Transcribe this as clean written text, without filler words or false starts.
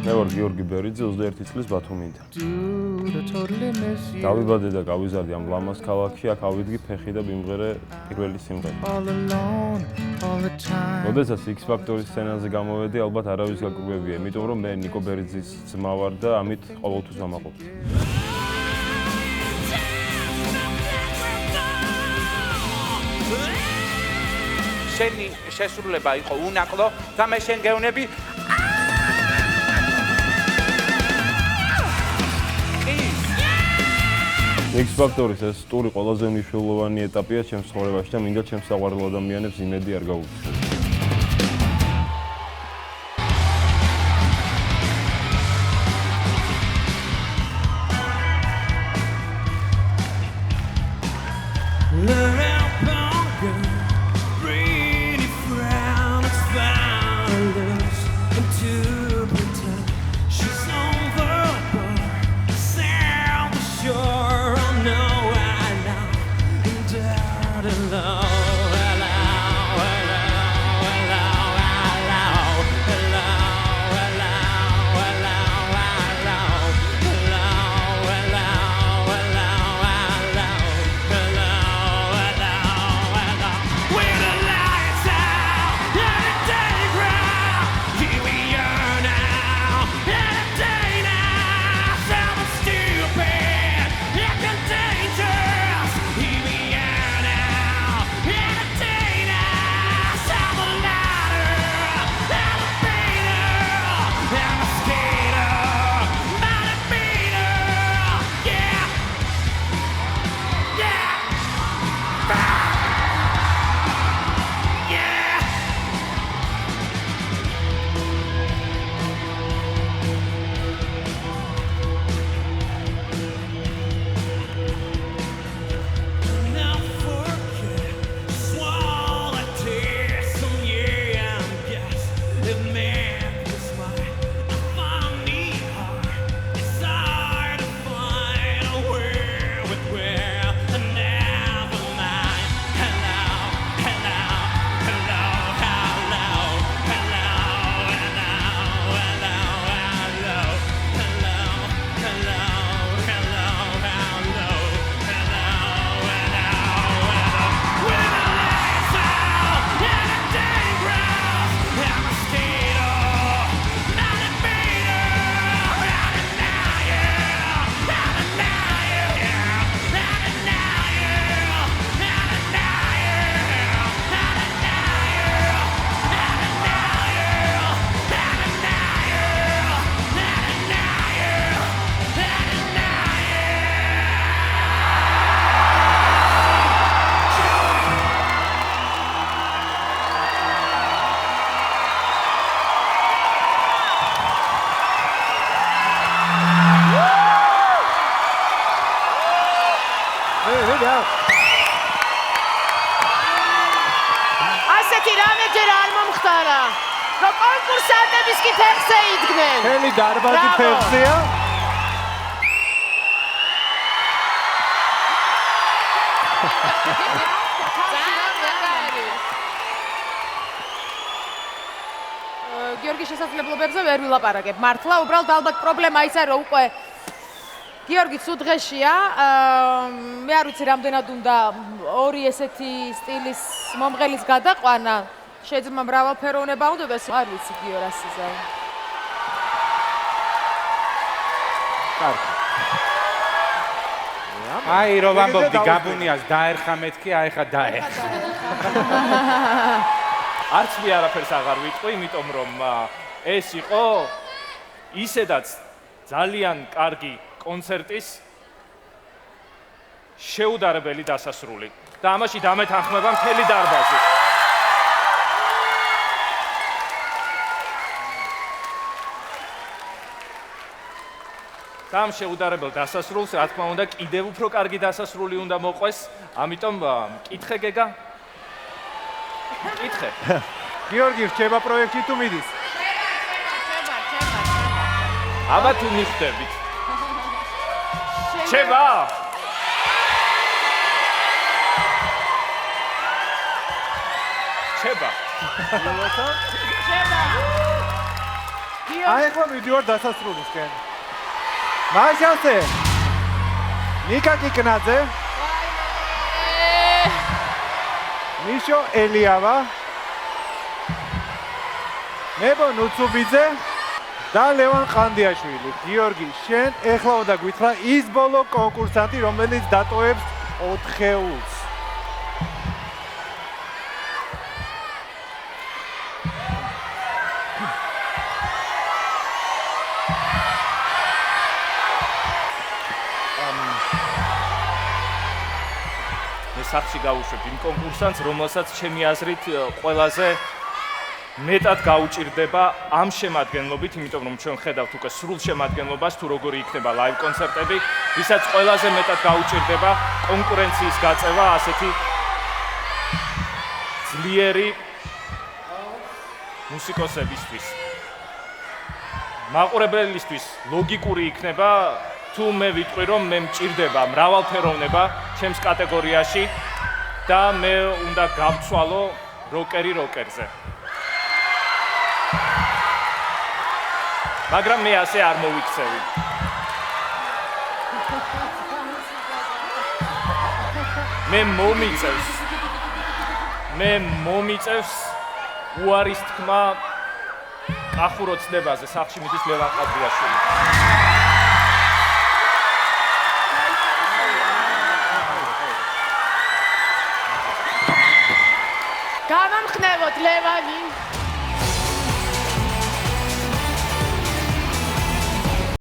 მე ვარ გიორგი ბერიძე 21 წლის ბათუმიდან. დავიბადე და გავიზარდე ამ ლამაზ ქალაქში, აქ ავიდგი ფეხი და მიმღერე პირველი სიმღერა. როდესაც X Factor-ის სცენაზე გამოვედი, ალბათ არავის გაგუგებია, იმიტომ რომ მე ნიკო ბერიძის ძმა ვარ და ამით ყოველთვის ვამაყობ. შენი შესრულება იყო უნაკლო და მე შენ გეუნები X Factor-ის ეს ტური ყველაზე მნიშვნელოვანი ეტაპია ჩემს ცხოვრებაში და მინდა ჩემს საყვარელ ადამიანებს იმედი არ გაუწევ. ასეთი რამე ჯერ არ მომხდარა, რომ კონკურსანტების კი ფეხზე იდგნენ. მთელი დარბაზი ფეხზეა. გიორგის შესაძლებლობებზე ვერ ვილაპარაკებ. მართლა უბრალოდ ალბათ პრობლემა ის არის, რომ უკვე გიორგი ცუდ დღეშია. მე არ ვიცი რამდენად უნდა ორი ესეთი სტილის მომღერლის გადაყვანა. შეიძლება მრავალფეროვნება უნდადეს, არ ვიცი გიორასიზე. კარგი. აი რო ვამბობდი გაბუნიას დაერხა მეთქი, აი ხა დაერხა. არც მე არაფერს აღარ ვიტყვი, იმიტომ რომ ეს იყო ისედაც ძალიან კარგი კონცერტის შეუდარებელი დასასრული და ამაში დამეთანხმება მთელი დარბაზი. ამ შეუდარებელ დასასრულს, რა თქმა უნდა, კიდევ უფრო კარგი დასასრული უნდა მოყვეს, ამიტომ მკითხე გეგა. მკითხე. გიორგი რჩება პროექტი თუ მიდის? აბა თუ მიხვდებით. რჩება? რჩება. აი ახლა მივდივარ დასასრულისკენ. მაშასე. ნიკა კიკნაძე, მიშო ელიავა, ნებო ნუცუბიძე და ლევან ყანდიაშვილი. გიორგი, შენ ეხლა უნდა გვითხრა ის ბოლო კონკურსანტი, რომელიც დატოვებს 4 ხეულს. სახში გავუშვებ იმ კონკურსანტს, რომელსაც ჩემი აზრით ყველაზე მეტად გაუჭირდება ამ შემადგენლობით, იმიტომ რომ ჩვენ ხედავთ უკვე სრულ შემადგენლობას, თუ როგორი იქნება ლაივ კონცერტები, ვისაც ყველაზე მეტად გაუჭირდება კონკურენციის გაწევა ასეთი ძლიერი მუსიკოსებისთვის. მაყურებლისთვის ლოგიკური იქნება თუ მე ვიტყვი რომ მე მჭირდება მრავალფეროვნება ჩემს კატეგორიაში და მე უნდა გავცვალო როკერი როკერზე. მაგრამ მე ასე არ მოვიქცევი. მე მომიწევს უარის თქმა კახუროცნებაზე სახში მიდის ლევან ყანდიაშვილი. გამამხნევოთ ლევანი.